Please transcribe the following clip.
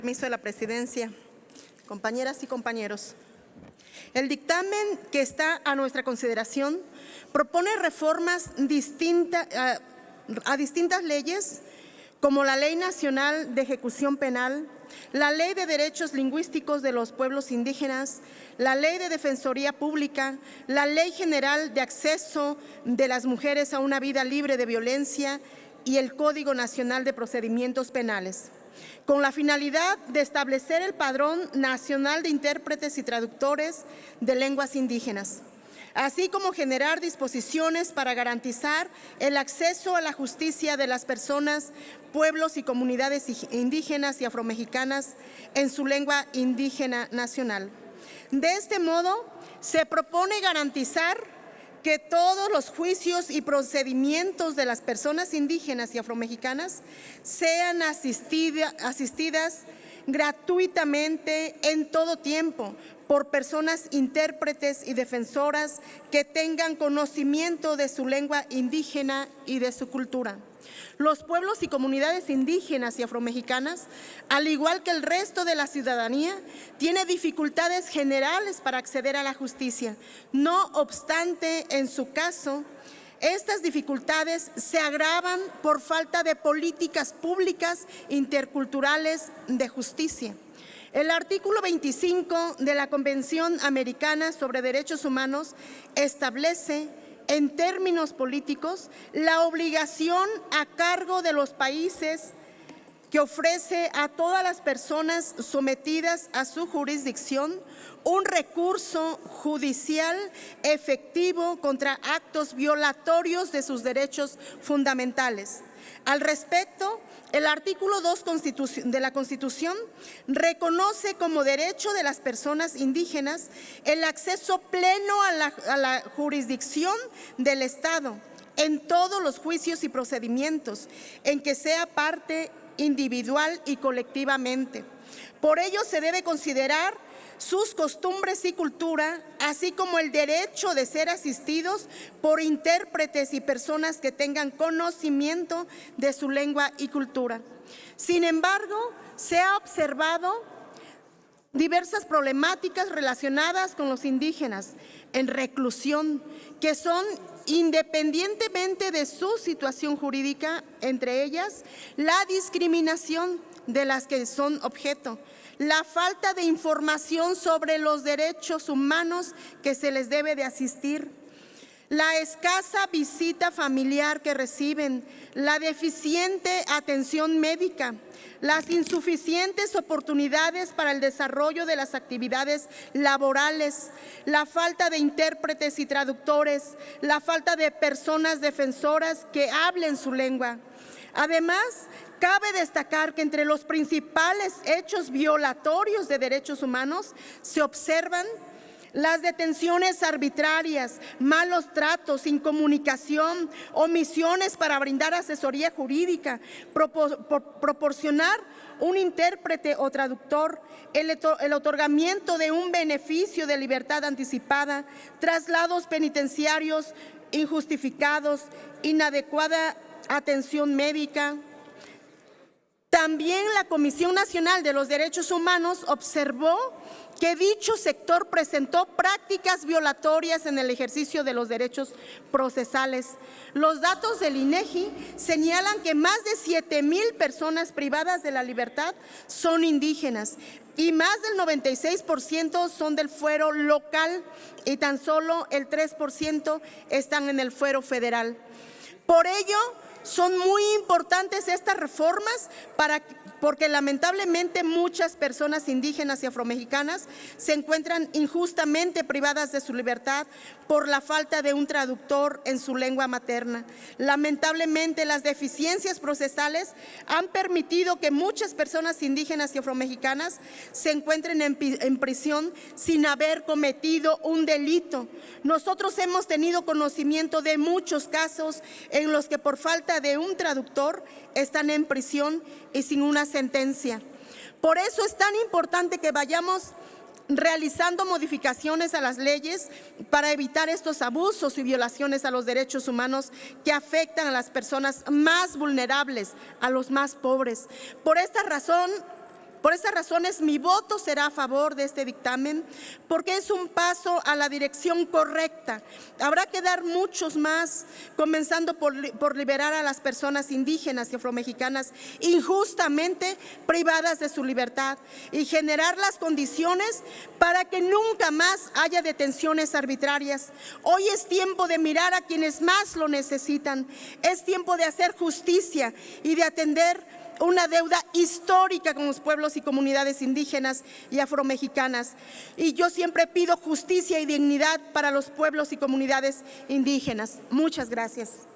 Permiso de la presidencia, compañeras y compañeros. El dictamen que está a nuestra consideración propone reformas a distintas leyes, como la Ley Nacional de Ejecución Penal, la Ley de Derechos Lingüísticos de los Pueblos Indígenas, la Ley de Defensoría Pública, la Ley General de Acceso de las Mujeres a una Vida Libre de Violencia y el Código Nacional de Procedimientos Penales, con la finalidad de establecer el Padrón Nacional de Intérpretes y Traductores de Lenguas Indígenas, así como generar disposiciones para garantizar el acceso a la justicia de las personas, pueblos y comunidades indígenas y afromexicanas en su lengua indígena nacional. De este modo, se propone garantizar que todos los juicios y procedimientos de las personas indígenas y afromexicanas sean asistidas gratuitamente en todo tiempo por personas intérpretes y defensoras que tengan conocimiento de su lengua indígena y de su cultura. Los pueblos y comunidades indígenas y afromexicanas, al igual que el resto de la ciudadanía, tiene dificultades generales para acceder a la justicia. No obstante, en su caso, estas dificultades se agravan por falta de políticas públicas interculturales de justicia. El artículo 25 de la Convención Americana sobre Derechos Humanos establece, en términos políticos, la obligación a cargo de los países que ofrece a todas las personas sometidas a su jurisdicción un recurso judicial efectivo contra actos violatorios de sus derechos fundamentales. Al respecto, el artículo 2 de la Constitución reconoce como derecho de las personas indígenas el acceso pleno a la jurisdicción del Estado en todos los juicios y procedimientos en que sea parte individual y colectivamente. Por ello, se debe considerar sus costumbres y cultura, así como el derecho de ser asistidos por intérpretes y personas que tengan conocimiento de su lengua y cultura. Sin embargo, se ha observado diversas problemáticas relacionadas con los indígenas en reclusión, que son, independientemente de su situación jurídica, entre ellas la discriminación de las que son objeto, la falta de información sobre los derechos humanos que se les debe de asistir, la escasa visita familiar que reciben, la deficiente atención médica, las insuficientes oportunidades para el desarrollo de las actividades laborales, la falta de intérpretes y traductores, la falta de personas defensoras que hablen su lengua. Además, cabe destacar que entre los principales hechos violatorios de derechos humanos se observan las detenciones arbitrarias, malos tratos, incomunicación, omisiones para brindar asesoría jurídica, proporcionar un intérprete o traductor, el otorgamiento de un beneficio de libertad anticipada, traslados penitenciarios injustificados, inadecuada atención médica. También la Comisión Nacional de los Derechos Humanos observó que dicho sector presentó prácticas violatorias en el ejercicio de los derechos procesales. Los datos del INEGI señalan que más de 7,000 personas privadas de la libertad son indígenas y más del 96% son del fuero local y tan solo el 3% están en el fuero federal. Por ello, son muy importantes estas reformas porque lamentablemente muchas personas indígenas y afromexicanas se encuentran injustamente privadas de su libertad por la falta de un traductor en su lengua materna. Lamentablemente, las deficiencias procesales han permitido que muchas personas indígenas y afromexicanas se encuentren en prisión sin haber cometido un delito. Nosotros hemos tenido conocimiento de muchos casos en los que por falta de un traductor están en prisión y sin una sentencia. Por eso es tan importante que vayamos realizando modificaciones a las leyes para evitar estos abusos y violaciones a los derechos humanos que afectan a las personas más vulnerables, a los más pobres. Por esta razón, Por esas razones, mi voto será a favor de este dictamen, porque es un paso a la dirección correcta. Habrá que dar muchos más, comenzando por liberar a las personas indígenas y afromexicanas injustamente privadas de su libertad y generar las condiciones para que nunca más haya detenciones arbitrarias. Hoy es tiempo de mirar a quienes más lo necesitan. Es tiempo de hacer justicia y de atender una deuda histórica con los pueblos y comunidades indígenas y afromexicanas. Y yo siempre pido justicia y dignidad para los pueblos y comunidades indígenas. Muchas gracias.